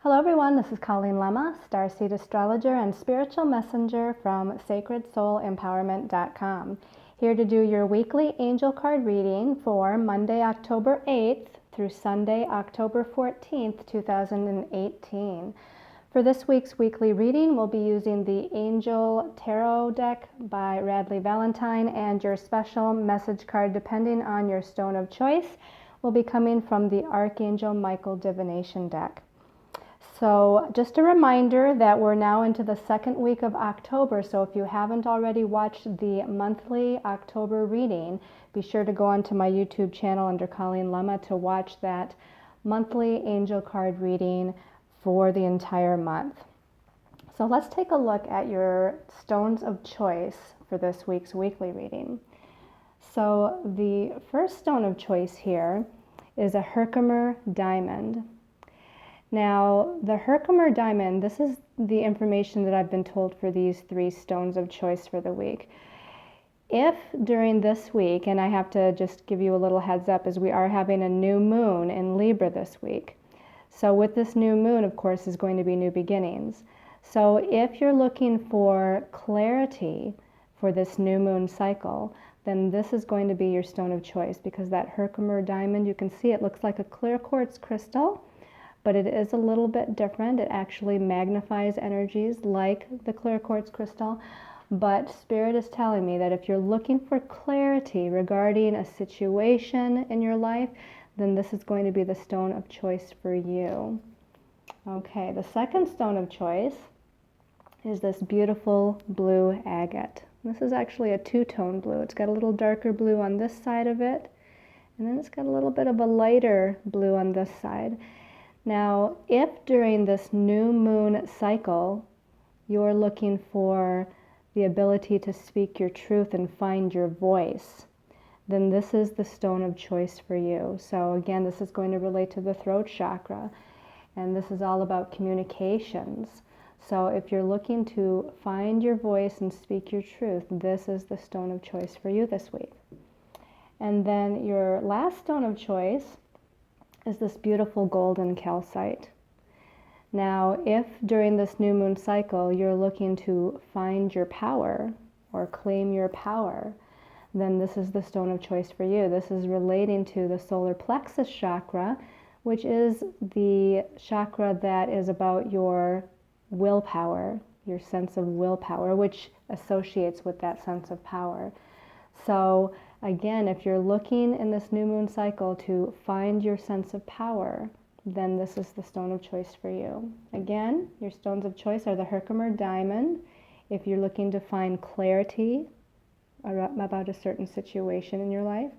Hello everyone, this is Colleen Lemma, starseed astrologer and spiritual messenger from sacredsoulempowerment.com. Here to do your weekly angel card reading for Monday, October 8th through Sunday, October 14th, 2018. For this week's weekly reading, we'll be using the Angel Tarot deck by Radley Valentine, and your special message card, depending on your stone of choice, will be coming from the Archangel Michael Divination deck. So just a reminder that we're now into the second week of October, so if you haven't already watched the monthly October reading, be sure to go onto my YouTube channel under Colleen Lemma to watch that monthly angel card reading for the entire month. So let's take a look at your stones of choice for this week's weekly reading. So the first stone of choice here is a Herkimer diamond. Now, the Herkimer diamond, this is the information that I've been told for these three stones of choice for the week. If during this week, and I have to just give you a little heads up, as we are having a new moon in Libra this week. So with this new moon, of course, is going to be new beginnings. So if you're looking for clarity for this new moon cycle, then this is going to be your stone of choice, because that Herkimer diamond, you can see it looks like a clear quartz crystal, but it is a little bit different. It actually magnifies energies like the clear quartz crystal. But Spirit is telling me that if you're looking for clarity regarding a situation in your life, then this is going to be the stone of choice for you. Okay, the second stone of choice is this beautiful blue agate. This is actually a two-tone blue. It's got a little darker blue on this side of it, and then it's got a little bit of a lighter blue on this side. Now, if during this new moon cycle you're looking for the ability to speak your truth and find your voice, then this is the stone of choice for you. So again, this is going to relate to the throat chakra, and this is all about communications. So if you're looking to find your voice and speak your truth, this is the stone of choice for you this week. And then your last stone of choice is this beautiful golden calcite. Now, if during this new moon cycle you're looking to find your power or claim your power, then this is the stone of choice for you. This is relating to the solar plexus chakra, which is the chakra that is about your willpower, your sense of willpower, which associates with that sense of power. So again, if you're looking in this new moon cycle to find your sense of power, then this is the stone of choice for you. Again, your stones of choice are the Herkimer diamond, if you're looking to find clarity about a certain situation in your life.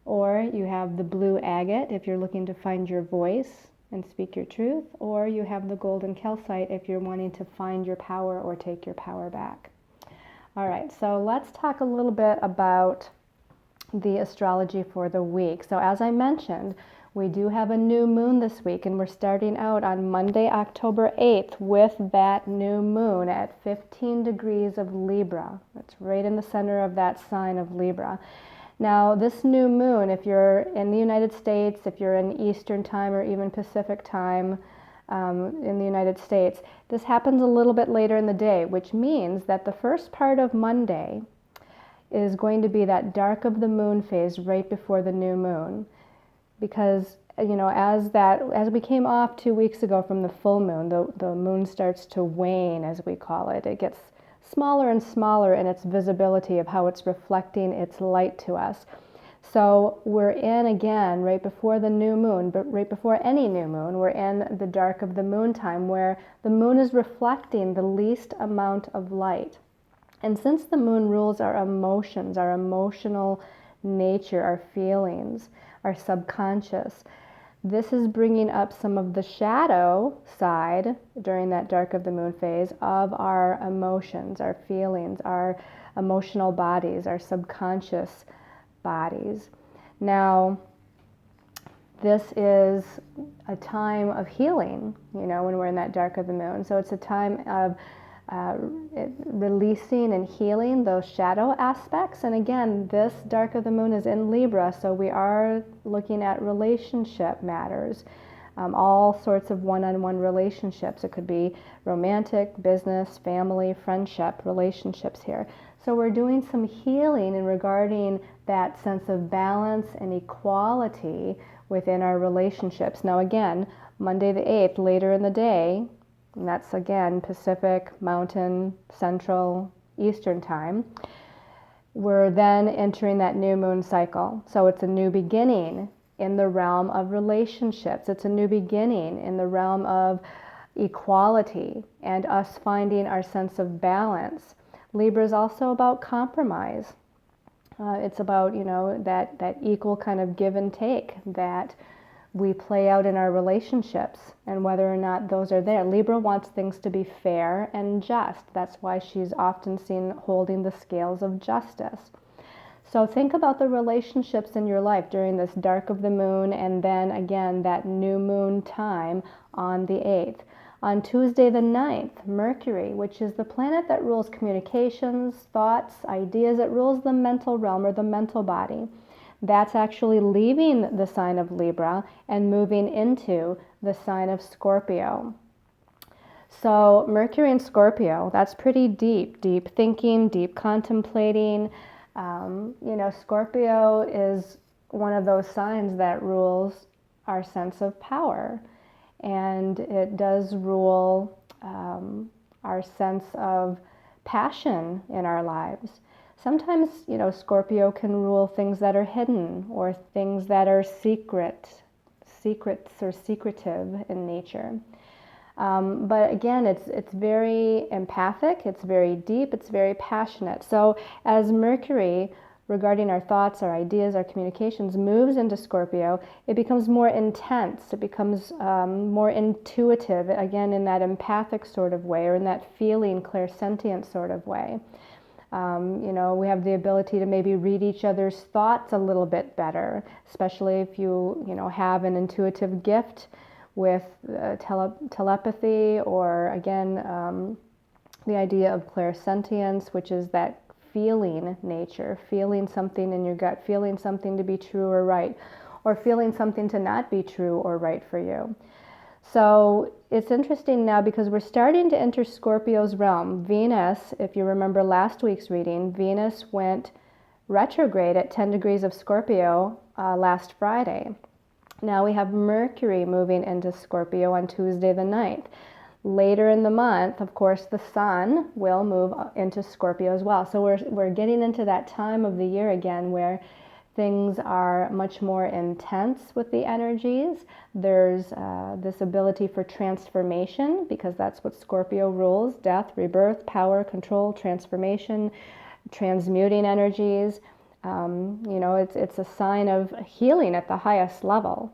Or you have the blue agate, if you're looking to find your voice and speak your truth. Or you have the golden calcite, if you're wanting to find your power or take your power back. All right, so let's talk a little bit about the astrology for the week. So as I mentioned, we do have a new moon this week, and we're starting out on Monday, October 8th with that new moon at 15 degrees of Libra. That's right in the center of that sign of Libra. Now, this new moon, if you're in the United States, if you're in Eastern time or even Pacific time, in the United States, this happens a little bit later in the day, which means that the first part of Monday is going to be that dark of the moon phase right before the new moon. Because, you know, as we came off 2 weeks ago from the full moon, the moon starts to wane, as we call it. It gets smaller and smaller in its visibility of how it's reflecting its light to us. So we're in, again, right before the new moon, but right before any new moon, we're in the dark of the moon time, where the moon is reflecting the least amount of light. And since the moon rules our emotions, our emotional nature, our feelings, our subconscious, this is bringing up some of the shadow side during that dark of the moon phase of our emotions, our feelings, our emotional bodies, our subconscious bodies. Now, this is a time of healing, you know, when we're in that dark of the moon. So it's a time of releasing and healing those shadow aspects. And again, this dark of the moon is in Libra, so we are looking at relationship matters, all sorts of one-on-one relationships. It could be romantic, business, family, friendship, relationships here. So we're doing some healing in regarding that sense of balance and equality within our relationships. Now again, Monday the 8th, later in the day, and that's again Pacific, Mountain, Central, Eastern time, we're then entering that new moon cycle. So it's a new beginning in the realm of relationships. It's a new beginning in the realm of equality and us finding our sense of balance. Libra is also about compromise. It's about, that equal kind of give and take that we play out in our relationships, and whether or not those are there. Libra wants things to be fair and just. That's why she's often seen holding the scales of justice. So think about the relationships in your life during this dark of the moon, and then again that new moon time on the 8th. On Tuesday the 9th, Mercury, which is the planet that rules communications, thoughts, ideas, it rules the mental realm or the mental body. That's actually leaving the sign of Libra and moving into the sign of Scorpio. So Mercury in Scorpio, that's pretty deep thinking, deep contemplating. Scorpio is one of those signs that rules our sense of power. And it does rule our sense of passion in our lives. Sometimes, Scorpio can rule things that are hidden or things that are secrets or secretive in nature. But again, it's very empathic, it's very deep, it's very passionate. So as Mercury, regarding our thoughts, our ideas, our communications, moves into Scorpio, it becomes more intense, it becomes more intuitive, again, in that empathic sort of way, or in that feeling, clairsentient sort of way. We have the ability to maybe read each other's thoughts a little bit better, especially if you have an intuitive gift with telepathy, or again, the idea of clairsentience, which is that feeling nature, feeling something in your gut, feeling something to be true or right, or feeling something to not be true or right for you. So it's interesting now because we're starting to enter Scorpio's realm. Venus, if you remember last week's reading, Venus went retrograde at 10 degrees of Scorpio last Friday. Now we have Mercury moving into Scorpio on Tuesday the 9th. Later in the month, of course, the Sun will move into Scorpio as well. So we're getting into that time of the year again where things are much more intense with the energies. There's this ability for transformation, because that's what Scorpio rules: death, rebirth, power, control, transformation, transmuting energies. It's a sign of healing at the highest level.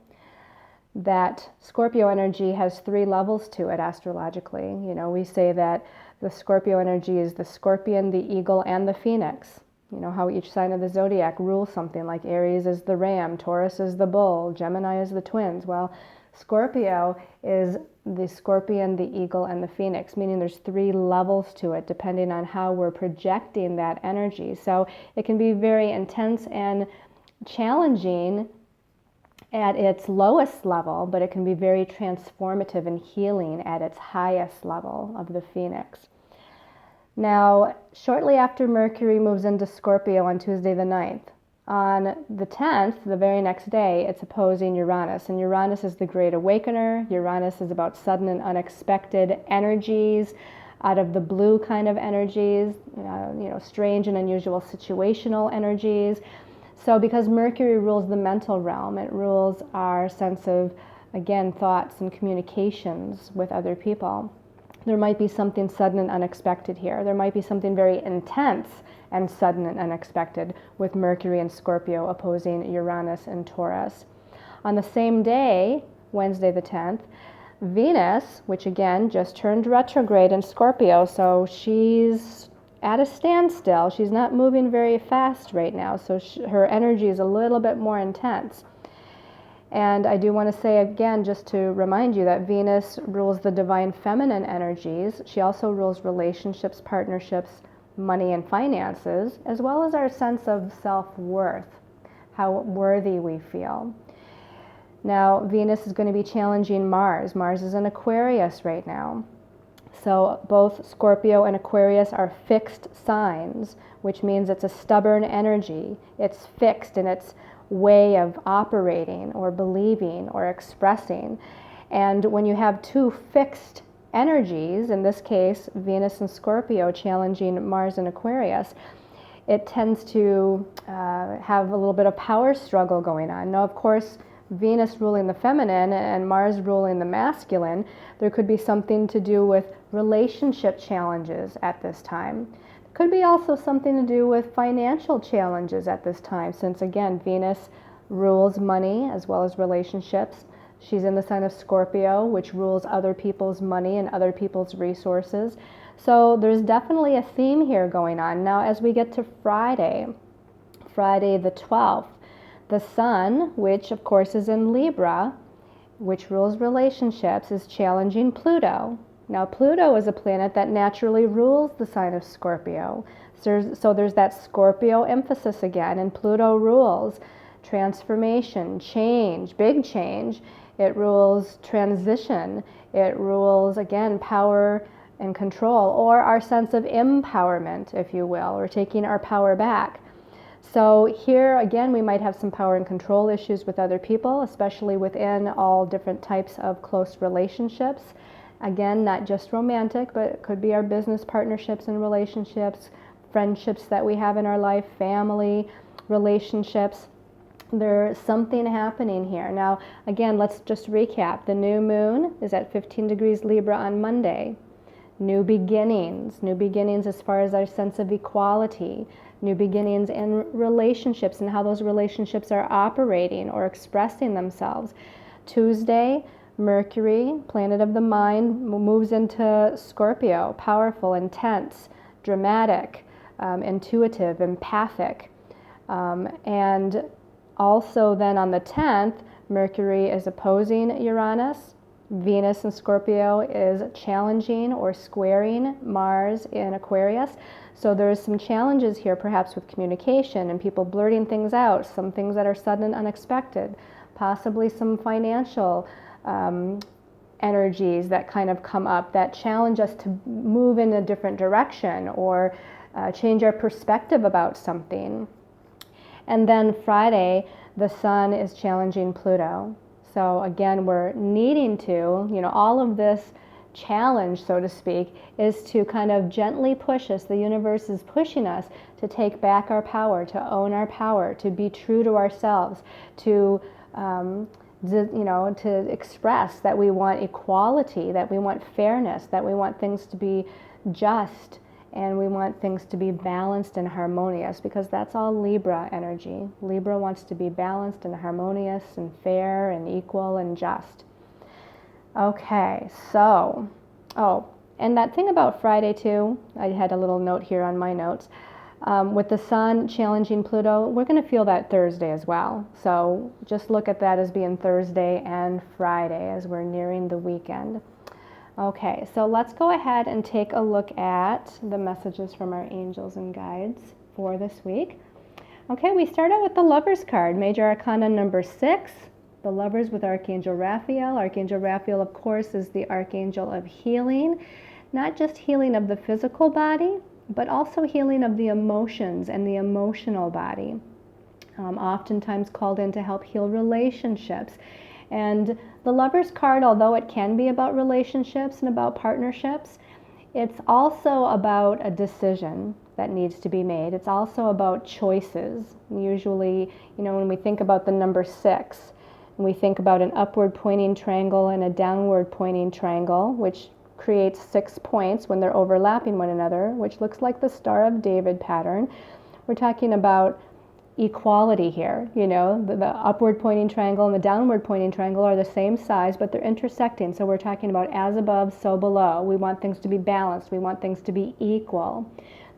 That Scorpio energy has 3 levels to it astrologically. We say that the Scorpio energy is the scorpion, the eagle, and the phoenix. How each sign of the zodiac rules something, like Aries is the ram, Taurus is the bull, Gemini is the twins. Well, Scorpio is the scorpion, the eagle, and the phoenix, meaning there's 3 levels to it depending on how we're projecting that energy. So it can be very intense and challenging at its lowest level, but it can be very transformative and healing at its highest level of the phoenix. Now, shortly after Mercury moves into Scorpio on Tuesday the 9th, on the 10th, the very next day, it's opposing Uranus. And Uranus is the great awakener. Uranus is about sudden and unexpected energies, out of the blue kind of energies, strange and unusual situational energies. So because Mercury rules the mental realm, it rules our sense of, again, thoughts and communications with other people. There might be something sudden and unexpected here. There might be something very intense and sudden and unexpected with Mercury and Scorpio opposing Uranus and Taurus. On the same day, Wednesday the 10th, Venus, which again just turned retrograde in Scorpio, so she's at a standstill. She's not moving very fast right now, so her energy is a little bit more intense. And I do want to say again, just to remind you, that Venus rules the divine feminine energies. She also rules relationships, partnerships, money and finances, as well as our sense of self-worth, how worthy we feel. Now, Venus is going to be challenging Mars. Mars is in Aquarius right now. So both Scorpio and Aquarius are fixed signs, which means it's a stubborn energy. It's fixed in its way of operating or believing or expressing. And when you have two fixed energies, in this case, Venus and Scorpio challenging Mars and Aquarius, it tends to have a little bit of power struggle going on. Now, of course, Venus ruling the feminine and Mars ruling the masculine, there could be something to do with relationship challenges at this time. It could be also something to do with financial challenges at this time, since again, Venus rules money as well as relationships. She's in the sign of Scorpio, which rules other people's money and other people's resources. So there's definitely a theme here going on. Now, as we get to Friday the 12th, the Sun, which of course is in Libra, which rules relationships, is challenging Pluto. Now, Pluto is a planet that naturally rules the sign of Scorpio. So there's that Scorpio emphasis again, and Pluto rules transformation, change, big change. It rules transition. It rules, again, power and control, or our sense of empowerment, if you will, or taking our power back. So here, again, we might have some power and control issues with other people, especially within all different types of close relationships. Again, not just romantic, but it could be our business partnerships and relationships, friendships that we have in our life, family relationships. There's something happening here. Now, again, let's just recap. The new moon is at 15 degrees Libra on Monday. New beginnings as far as our sense of equality, new beginnings in relationships and how those relationships are operating or expressing themselves. Tuesday, Mercury, planet of the mind, moves into Scorpio, powerful, intense, dramatic, intuitive, empathic. And also then on the 10th, Mercury is opposing Uranus. Venus in Scorpio is challenging or squaring Mars in Aquarius. So there's some challenges here perhaps with communication and people blurting things out, some things that are sudden and unexpected, possibly some financial energies that kind of come up that challenge us to move in a different direction or change our perspective about something. And then Friday, the Sun is challenging Pluto. So again, we're needing to, all of this challenge, so to speak, is to kind of gently push us. The universe is pushing us to take back our power, to own our power, to be true to ourselves, to express that we want equality, that we want fairness, that we want things to be just, and we want things to be balanced and harmonious, because that's all Libra energy. Libra wants to be balanced and harmonious and fair and equal and just. Okay, so, and that thing about Friday too, I had a little note here on my notes. With the Sun challenging Pluto, we're going to feel that Thursday as well. So just look at that as being Thursday and Friday as we're nearing the weekend. Okay, so let's go ahead and take a look at the messages from our angels and guides for this week. Okay, we start out with the Lovers card, Major Arcana number 6, the Lovers with Archangel Raphael. Archangel Raphael, of course, is the Archangel of healing, not just healing of the physical body, but also healing of the emotions and the emotional body. Oftentimes called in to help heal relationships. And the Lovers card, although it can be about relationships and about partnerships, it's also about a decision that needs to be made. It's also about choices. Usually, when we think about the number 6, and we think about an upward pointing triangle and a downward pointing triangle, which creates 6 points when they're overlapping one another, which looks like the Star of David pattern. We're talking about equality here. The upward pointing triangle and the downward pointing triangle are the same size, but they're intersecting. So we're talking about as above, so below. We want things to be balanced. We want things to be equal.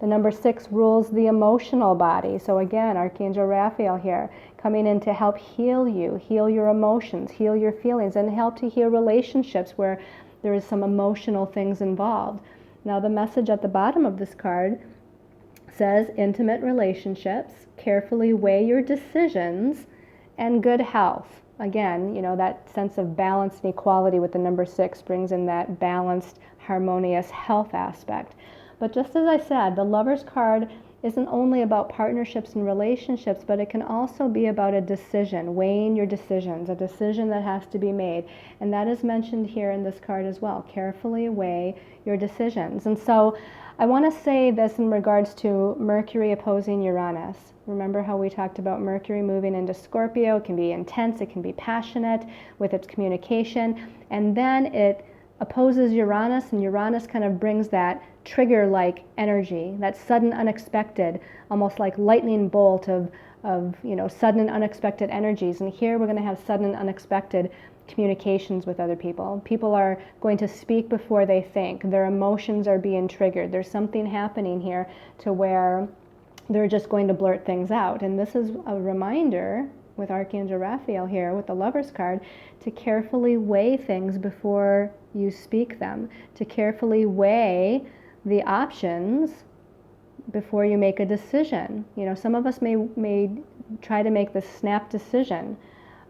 The number 6 rules the emotional body. So again, Archangel Raphael here, coming in to help heal you, heal your emotions, heal your feelings, and help to heal relationships where there is some emotional things involved. Now the message at the bottom of this card says intimate relationships, carefully weigh your decisions, and good health. again, that sense of balance and equality with the number 6 brings in that balanced, harmonious health aspect. But just as I said, the Lover's card isn't only about partnerships and relationships, but it can also be about a decision, weighing your decisions, a decision that has to be made. And that is mentioned here in this card as well. Carefully weigh your decisions. And so I want to say this in regards to Mercury opposing Uranus. Remember how we talked about Mercury moving into Scorpio? It can be intense, it can be passionate with its communication, and then it opposes Uranus, and Uranus kind of brings that trigger-like energy, that sudden, unexpected, almost like lightning bolt of sudden and unexpected energies. And here we're going to have sudden and unexpected communications with other people. People are going to speak before they think. Their emotions are being triggered. There's something happening here to where they're just going to blurt things out. And this is a reminder with Archangel Raphael here with the Lover's card to carefully weigh things before you speak them, to carefully weigh the options before you make a decision. Some of us may try to make the snap decision,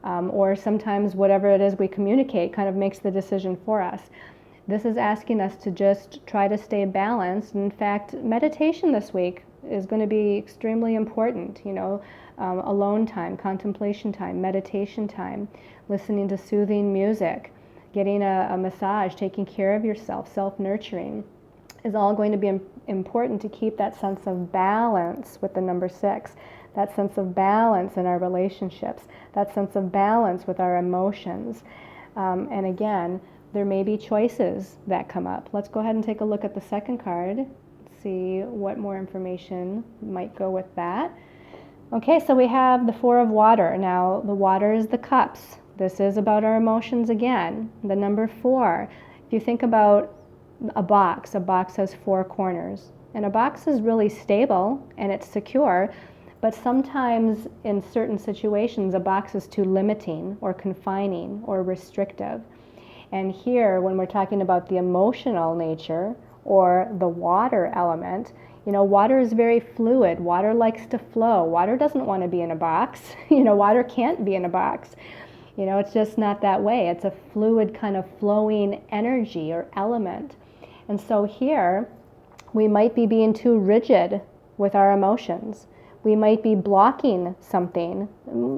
or sometimes whatever it is we communicate kind of makes the decision for us. This is asking us to just try to stay balanced. In fact, meditation this week is going to be extremely important. Alone time, contemplation time, meditation time, listening to soothing music, getting a massage, taking care of yourself, self-nurturing is all going to be important to keep that sense of balance with the number 6, that sense of balance in our relationships, that sense of balance with our emotions. And again, there may be choices that come up. Let's go ahead and take a look at the second card, see what more information might go with that. Okay, so we have the 4 of water. Now, the water is the cups. This is about our emotions again. The number 4, if you think about a box has 4 corners. And a box is really stable and it's secure, but sometimes in certain situations, a box is too limiting or confining or restrictive. And here, when we're talking about the emotional nature or the water element, water is very fluid. Water likes to flow. Water doesn't want to be in a box. Water can't be in a box. It's just not that way. It's a fluid kind of flowing energy or element. And so here, we might be being too rigid with our emotions. We might be blocking something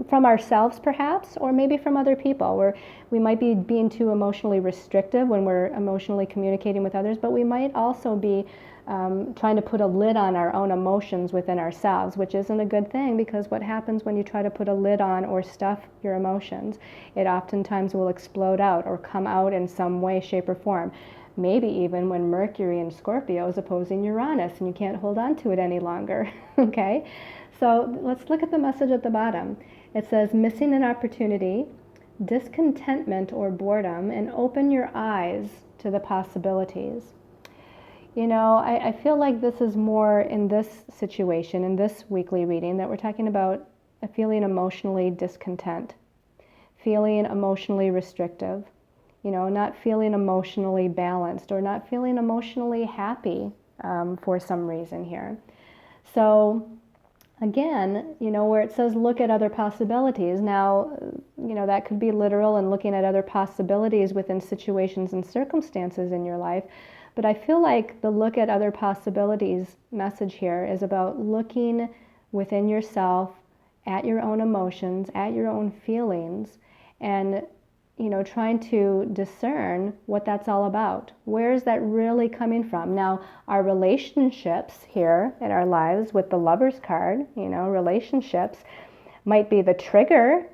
from ourselves perhaps, or maybe from other people. We might be being too emotionally restrictive when we're emotionally communicating with others, but we might also be trying to put a lid on our own emotions within ourselves, which isn't a good thing, because what happens when you try to put a lid on or stuff your emotions, it oftentimes will explode out or come out in some way, shape, or form. Maybe even when Mercury in Scorpio is opposing Uranus and you can't hold on to it any longer. Okay? So let's look at the message at the bottom. It says, missing an opportunity, discontentment or boredom, and open your eyes to the possibilities. I feel like this is more in this situation, in this weekly reading, that we're talking about feeling emotionally discontent, feeling emotionally restrictive, not feeling emotionally balanced, or not feeling emotionally happy for some reason here. So again, where it says look at other possibilities, now, that could be literal and looking at other possibilities within situations and circumstances in your life. But I feel like the look at other possibilities message here is about looking within yourself at your own emotions, at your own feelings, and trying to discern what that's all about. Where is that really coming from? Now, our relationships here in our lives with the Lover's card, relationships might be the trigger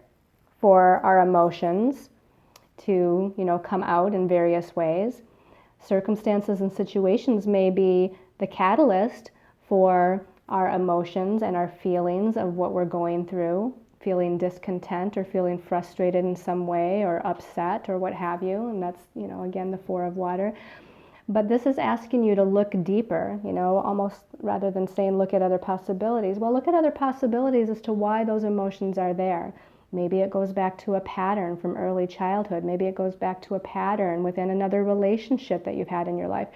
for our emotions to, come out in various ways. Circumstances and situations may be the catalyst for our emotions and our feelings of what we're going through, feeling discontent or feeling frustrated in some way or upset or what have you. And that's, again, the 4 of water. But this is asking you to look deeper, almost rather than saying look at other possibilities. Well, look at other possibilities as to why those emotions are there. Maybe it goes back to a pattern from early childhood. Maybe it goes back to a pattern within another relationship that you've had in your life.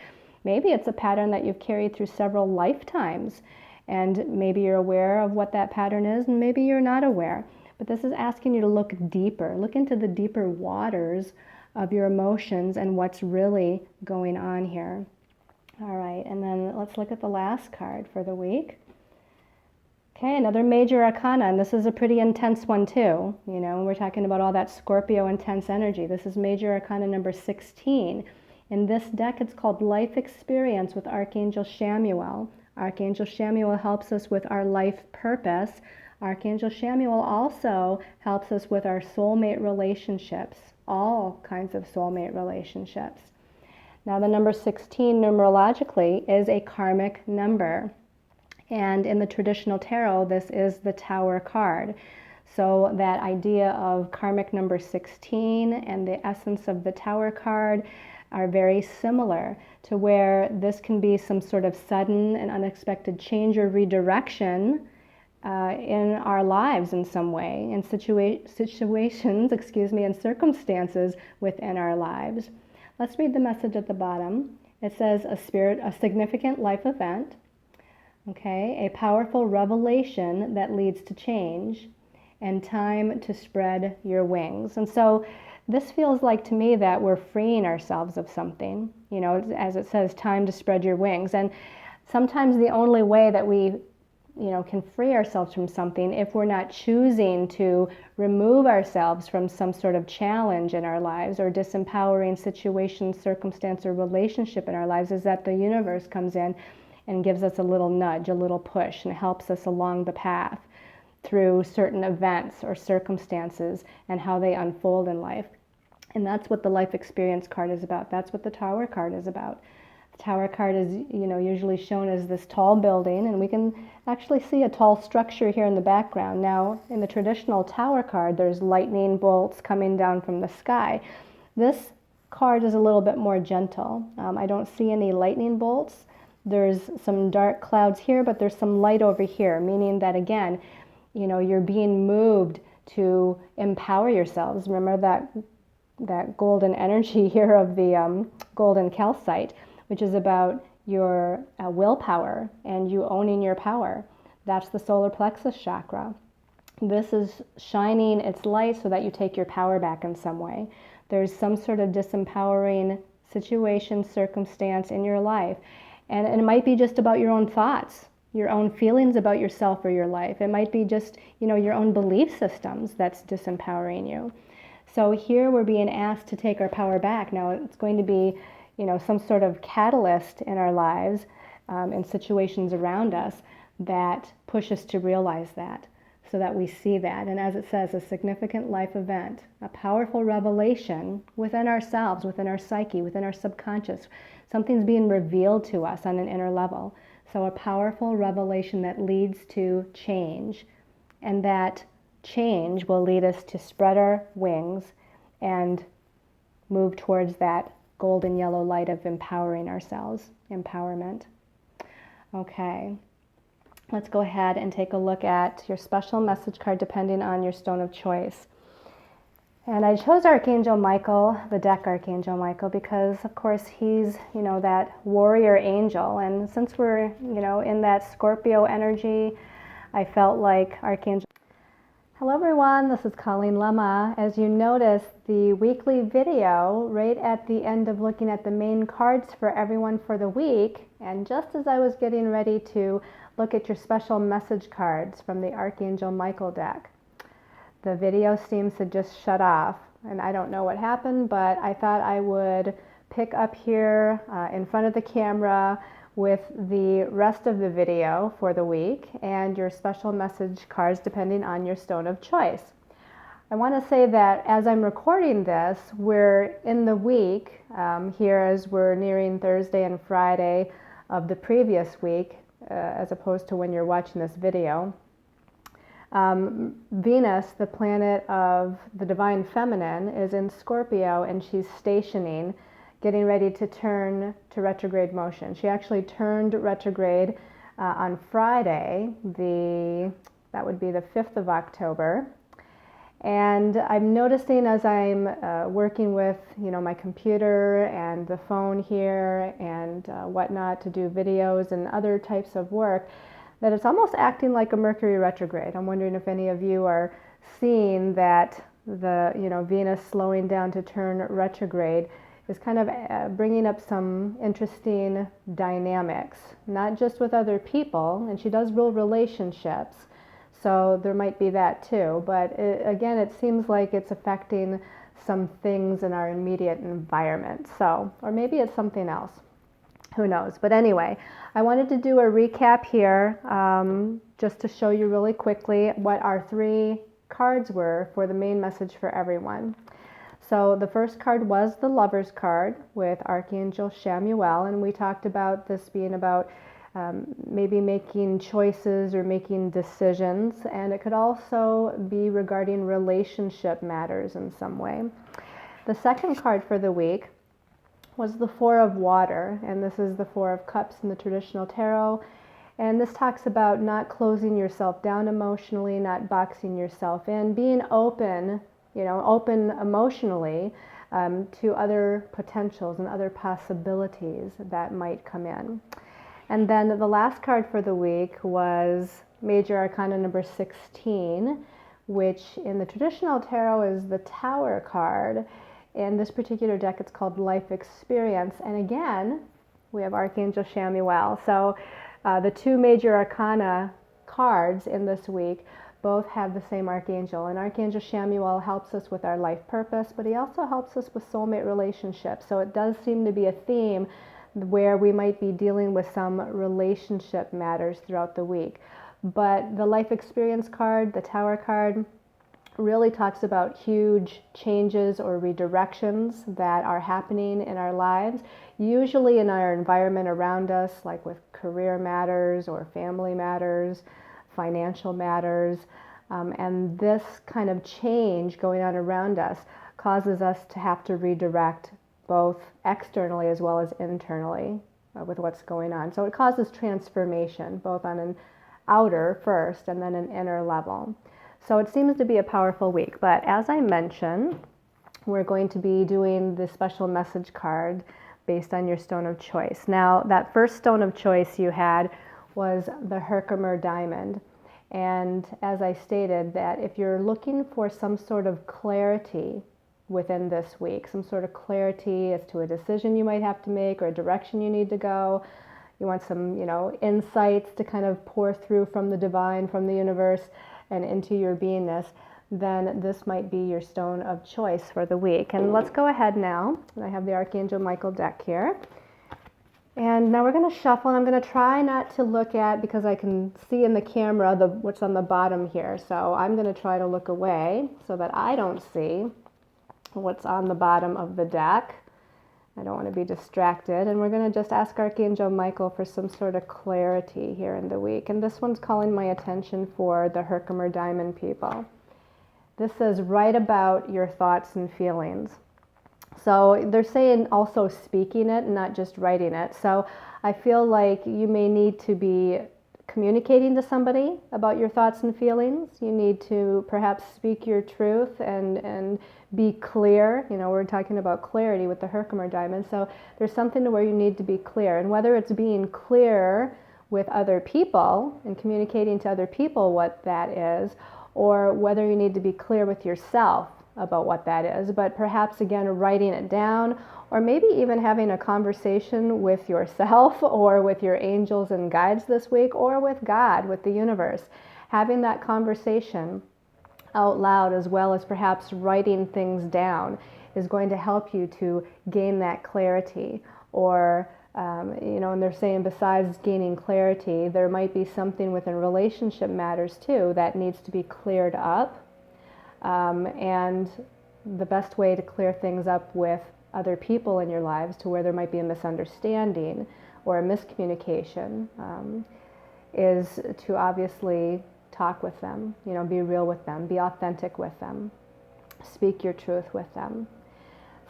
Maybe it's a pattern that you've carried through several lifetimes, and maybe you're aware of what that pattern is, and maybe you're not aware. but this is asking you to look deeper, look into the deeper waters of your emotions and what's really going on here. All right, and then let's look at the last card for the week. Okay, another major arcana, and this is a pretty intense one too. You know, we're talking about all that Scorpio intense energy. This is major arcana number 16. In this deck, it's called Life Experience with Archangel Chamuel. Archangel Chamuel helps us with our life purpose. Archangel Chamuel also helps us with our soulmate relationships, all kinds of soulmate relationships. Now, the number 16 numerologically is a karmic number. And in the traditional tarot, this is the Tower card. So that idea of karmic number 16 and the essence of the Tower card are very similar, to where this can be some sort of sudden and unexpected change or redirection in our lives in some way, in situations, and circumstances within our lives. Let's read the message at the bottom. It says, a significant life event, okay, a powerful revelation that leads to change, and time to spread your wings. And so this feels like to me that we're freeing ourselves of something, you know, as it says, time to spread your wings. And sometimes the only way that we, you know, can free ourselves from something, if we're not choosing to remove ourselves from some sort of challenge in our lives or disempowering situation, circumstance, or relationship in our lives, is that the universe comes in and gives us a little nudge, a little push, and helps us along the path through certain events or circumstances and how they unfold in life. And that's what the Life Experience card is about. That's what the Tower card is about. The Tower card is, you know, usually shown as this tall building, and we can actually see a tall structure here in the background. Now, in the traditional Tower card, there's lightning bolts coming down from the sky. This card is a little bit more gentle. I don't see any lightning bolts. There's some dark clouds here, but there's some light over here, meaning that, again, you know, you're being moved to empower yourselves. Remember that golden energy here of the golden calcite, which is about your willpower and you owning your power. That's the solar plexus chakra. This is shining its light so that you take your power back in some way. There's some sort of disempowering situation, circumstance in your life. And it might be just about your own thoughts, your own feelings about yourself or your life. It might be just, you know, your own belief systems that's disempowering you. So here we're being asked to take our power back. Now it's going to be, you know, some sort of catalyst in our lives, in situations around us that push us to realize that, so that we see that. And as it says, a significant life event, a powerful revelation within ourselves, within our psyche, within our subconscious. Something's being revealed to us on an inner level. So a powerful revelation that leads to change, and that change will lead us to spread our wings and move towards that golden yellow light of empowering ourselves, empowerment. Okay, let's go ahead and take a look at your special message card depending on your stone of choice. And I chose Archangel Michael, the deck Archangel Michael, because of course he's, you know, that warrior angel. And since we're, you know, in that Scorpio energy, I felt like Archangel. Hello everyone, this is Colleen Lemma. As you notice, the weekly video right at the end of looking at the main cards for everyone for the week, and just as I was getting ready to look at your special message cards from the Archangel Michael deck, the video seems to just shut off, and I don't know what happened, but I thought I would pick up here in front of the camera with the rest of the video for the week and your special message cards depending on your stone of choice. I want to say that as I'm recording this, we're in the week here as we're nearing Thursday and Friday of the previous week, as opposed to when you're watching this video. Venus, the planet of the divine feminine, is in Scorpio, and she's stationing, getting ready to turn to retrograde motion. She actually turned retrograde on Friday, that would be the 5th of October. And I'm noticing as I'm working with, you know, my computer and the phone here and whatnot to do videos and other types of work, that it's almost acting like a Mercury retrograde. I'm wondering if any of you are seeing that the, Venus slowing down to turn retrograde is kind of bringing up some interesting dynamics, not just with other people, and she does rule relationships, so there might be that too, but again, it seems like it's affecting some things in our immediate environment, so, or maybe it's something else. Who knows? But anyway, I wanted to do a recap here just to show you really quickly what our 3 cards were for the main message for everyone. So the first card was the Lover's card with Archangel Chamuel, and we talked about this being about maybe making choices or making decisions, and it could also be regarding relationship matters in some way. The second card for the week was the Four of Water, and this is the Four of Cups in the traditional tarot, and this talks about not closing yourself down emotionally, not boxing yourself in, being open, open emotionally to other potentials and other possibilities that might come in. And then the last card for the week was Major Arcana number 16, which in the traditional tarot is the Tower card. In this particular deck, it's called Life Experience. And again, we have Archangel Chamuel. So the 2 Major Arcana cards in this week both have the same Archangel. And Archangel Chamuel helps us with our life purpose, but he also helps us with soulmate relationships. So it does seem to be a theme where we might be dealing with some relationship matters throughout the week. But the Life Experience card, the Tower card, really talks about huge changes or redirections that are happening in our lives, usually in our environment around us, like with career matters or family matters, financial matters. And this kind of change going on around us causes us to have to redirect both externally as well as internally with what's going on. So it causes transformation, both on an outer first and then an inner level. So it seems to be a powerful week, but as I mentioned, we're going to be doing the special message card based on your stone of choice. Now, that first stone of choice you had was the Herkimer diamond. And as I stated, that if you're looking for some sort of clarity within this week, some sort of clarity as to a decision you might have to make or a direction you need to go, you want some, insights to kind of pour through from the divine, from the universe, and into your beingness, then this might be your stone of choice for the week. And let's go ahead now. I have the Archangel Michael deck here. And now we're going to shuffle, and I'm going to try not to look at, because I can see in the camera what's on the bottom here. So I'm going to try to look away so that I don't see what's on the bottom of the deck. I don't want to be distracted. And we're going to just ask Archangel Michael for some sort of clarity here in the week. And this one's calling my attention for the Herkimer diamond people. This says, write about your thoughts and feelings. So they're saying also speaking it, not just writing it. So I feel like you may need to be communicating to somebody about your thoughts and feelings. You need to perhaps speak your truth and be clear. We're talking about clarity with the Herkimer diamond. So there's something to where you need to be clear. And whether it's being clear with other people and communicating to other people what that is, or whether you need to be clear with yourself about what that is, but perhaps again writing it down, or maybe even having a conversation with yourself or with your angels and guides this week, or with God, with the universe. Having that conversation out loud, as well as perhaps writing things down, is going to help you to gain that clarity. Or and they're saying besides gaining clarity, there might be something within relationship matters too that needs to be cleared up. And the best way to clear things up with other people in your lives, to where there might be a misunderstanding or a miscommunication, is to obviously talk with them, be real with them, be authentic with them, speak your truth with them.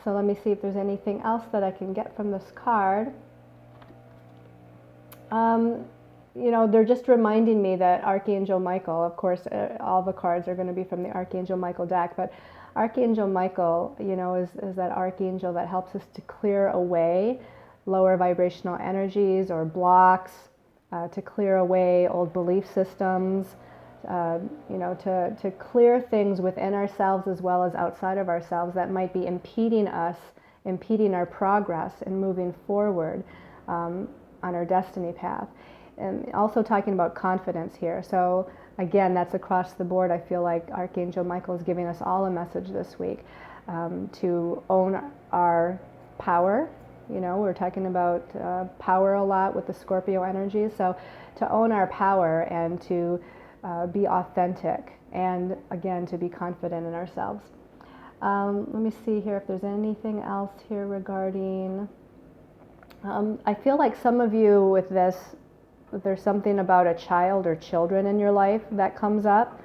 So let me see if there's anything else that I can get from this card. They're just reminding me that Archangel Michael, of course, all the cards are going to be from the Archangel Michael deck, but Archangel Michael, is that archangel that helps us to clear away lower vibrational energies or blocks, to clear away old belief systems, to clear things within ourselves as well as outside of ourselves that might be impeding our progress in moving forward on our destiny path. And also talking about confidence here. So again, that's across the board. I feel like Archangel Michael is giving us all a message this week to own our power. We're talking about power a lot with the Scorpio energy. So to own our power and to be authentic, and again, to be confident in ourselves. Let me see here if there's anything else here regarding... I feel like some of you with this, there's something about a child or children in your life that comes up.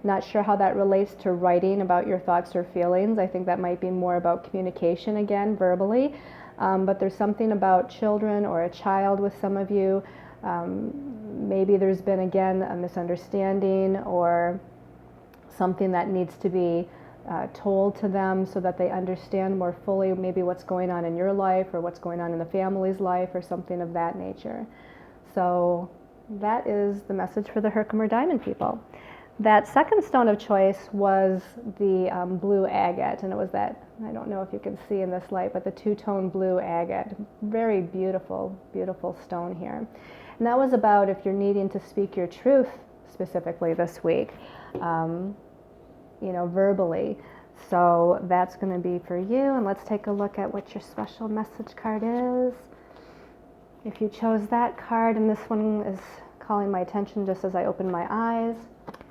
Not sure how that relates to writing about your thoughts or feelings. I think that might be more about communication again, verbally. But there's something about children or a child with some of you. Maybe there's been, again, a misunderstanding or something that needs to be told to them so that they understand more fully maybe what's going on in your life or what's going on in the family's life or something of that nature. So that is the message for the Herkimer Diamond people. That second stone of choice was the blue agate, and it was that, I don't know if you can see in this light, but the two-tone blue agate. Very beautiful, beautiful stone here. And that was about if you're needing to speak your truth specifically this week, verbally. So that's going to be for you, and let's take a look at what your special message card is. If you chose that card, and this one is calling my attention just as I open my eyes.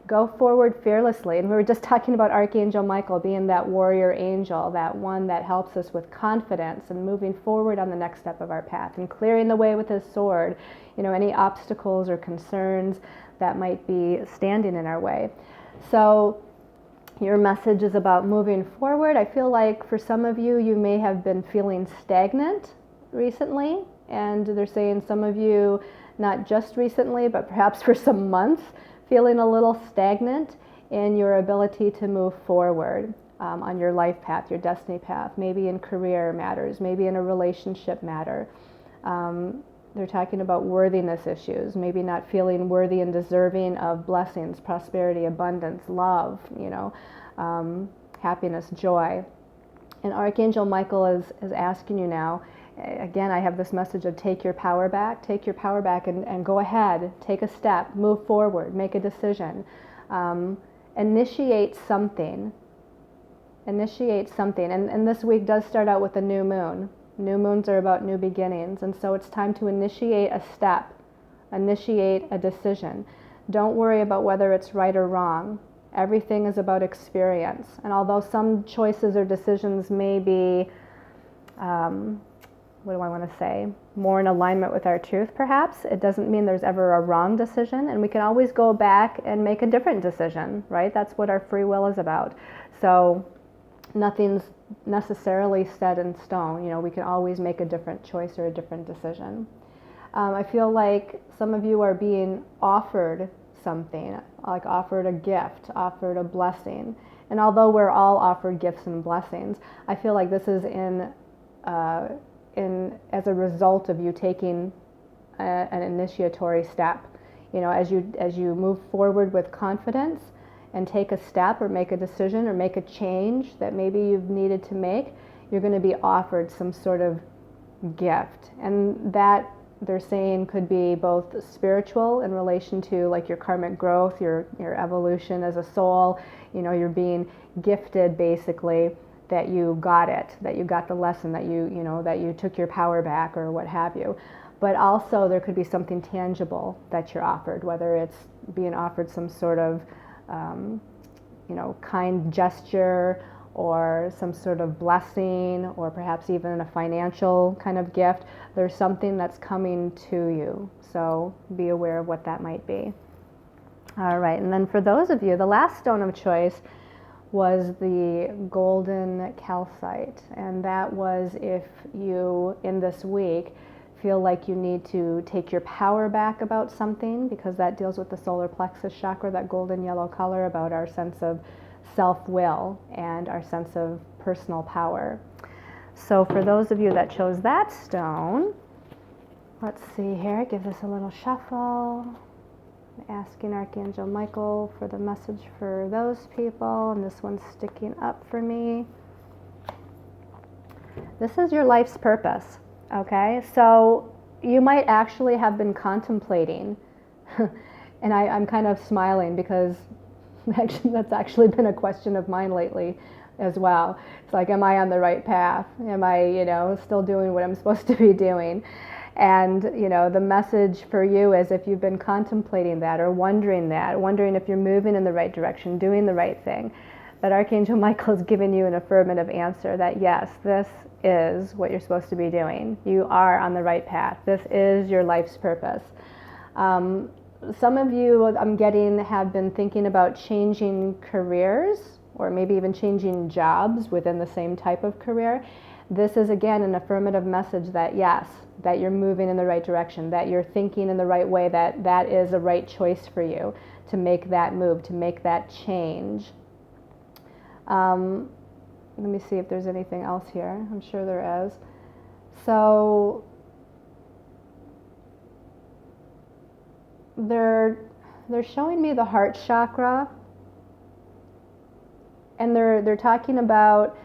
Go forward fearlessly. And we were just talking about Archangel Michael being that warrior angel, that one that helps us with confidence and moving forward on the next step of our path and clearing the way with his sword, any obstacles or concerns that might be standing in our way. So your message is about moving forward. I feel like for some of you, you may have been feeling stagnant recently, and they're saying some of you, not just recently, but perhaps for some months, feeling a little stagnant in your ability to move forward on your life path, your destiny path, maybe in career matters, maybe in a relationship matter. They're talking about worthiness issues, maybe not feeling worthy and deserving of blessings, prosperity, abundance, love, happiness, joy. And Archangel Michael is asking you now, again, I have this message of take your power back and go ahead, take a step, move forward, make a decision, initiate something. And this week does start out with a new moon. New moons are about new beginnings, and so it's time to initiate a step, initiate a decision. Don't worry about whether it's right or wrong. Everything is about experience. And although some choices or decisions may be, more in alignment with our truth, perhaps, it doesn't mean there's ever a wrong decision, and we can always go back and make a different decision, right? That's what our free will is about. So nothing's necessarily set in stone. We can always make a different choice or a different decision. I feel like some of you are being offered something, like offered a gift, offered a blessing. And although we're all offered gifts and blessings, I feel like this is as a result of you taking an initiatory step. As you move forward with confidence and take a step or make a decision or make a change that maybe you've needed to make, you're going to be offered some sort of gift. And that, they're saying, could be both spiritual in relation to like your karmic growth, your evolution as a soul. You're being gifted basically that you got it, that you got the lesson, that you took your power back or what have you. But also there could be something tangible that you're offered, whether it's being offered some sort of kind gesture or some sort of blessing, or perhaps even a financial kind of gift. There's something that's coming to you, so be aware of what that might be. All right, and then for those of you, the last stone of choice was the golden calcite, and that was if you, in this week, feel like you need to take your power back about something, because that deals with the solar plexus chakra, that golden yellow color, about our sense of self-will and our sense of personal power. So for those of you that chose that stone, let's see here, give this a little shuffle. Asking Archangel Michael for the message for those people, and this one's sticking up for me. This is your life's purpose, okay? So you might actually have been contemplating, and I'm kind of smiling because that's actually been a question of mine lately as well. It's like, am I on the right path? Am I, still doing what I'm supposed to be doing? And, the message for you is, if you've been contemplating that or wondering if you're moving in the right direction, doing the right thing, that Archangel Michael has given you an affirmative answer that yes, this is what you're supposed to be doing. You are on the right path. This is your life's purpose. Some of you, I'm getting, have been thinking about changing careers or maybe even changing jobs within the same type of career. This is, again, an affirmative message that yes, that you're moving in the right direction, that you're thinking in the right way, that that is a right choice for you to make that move, to make that change. Let me see if there's anything else here. I'm sure there is. So they're showing me the heart chakra, and they're talking about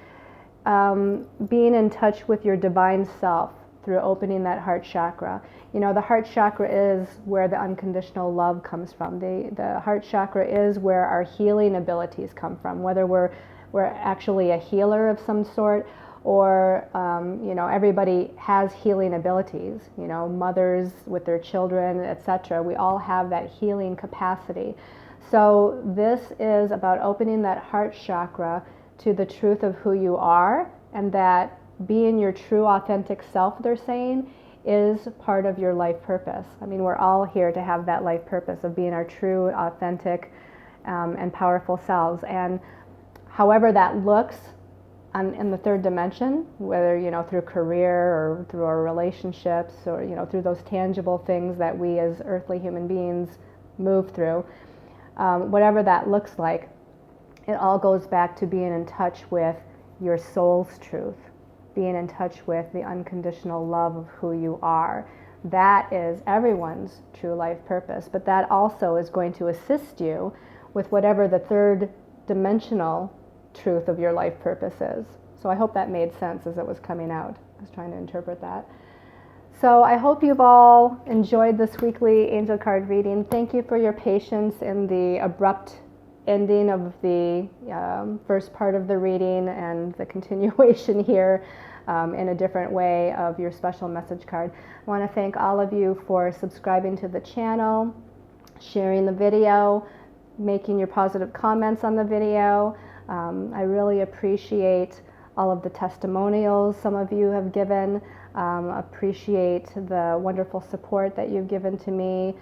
being in touch with your divine self through opening that heart chakra. The heart chakra is where the unconditional love comes from. The heart chakra is where our healing abilities come from, whether we're actually a healer of some sort, or everybody has healing abilities. Mothers with their children, etc. We all have that healing capacity. So this is about opening that heart chakra to the truth of who you are, and that being your true authentic self, they're saying, is part of your life purpose. I mean, we're all here to have that life purpose of being our true, authentic, and powerful selves. And however that looks in the third dimension, whether through career or through our relationships, or through those tangible things that we as earthly human beings move through, whatever that looks like, it all goes back to being in touch with your soul's truth, being in touch with the unconditional love of who you are. That is everyone's true life purpose, but that also is going to assist you with whatever the third dimensional truth of your life purpose is. So I hope that made sense as it was coming out. I was trying to interpret that. So I hope you've all enjoyed this weekly angel card reading. Thank you for your patience in the abrupt ending of the first part of the reading and the continuation here in a different way of your special message card. I want to thank all of you for subscribing to the channel, sharing the video, making your positive comments on the video. I really appreciate all of the testimonials some of you have given. Appreciate the wonderful support that you've given to me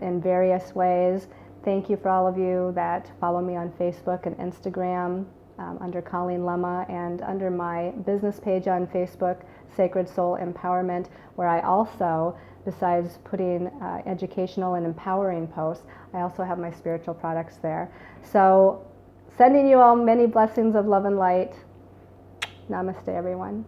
in various ways. Thank you for all of you that follow me on Facebook and Instagram under Colleen Lemma, and under my business page on Facebook, Sacred Soul Empowerment, where I also, besides putting educational and empowering posts, I also have my spiritual products there. So sending you all many blessings of love and light. Namaste, everyone.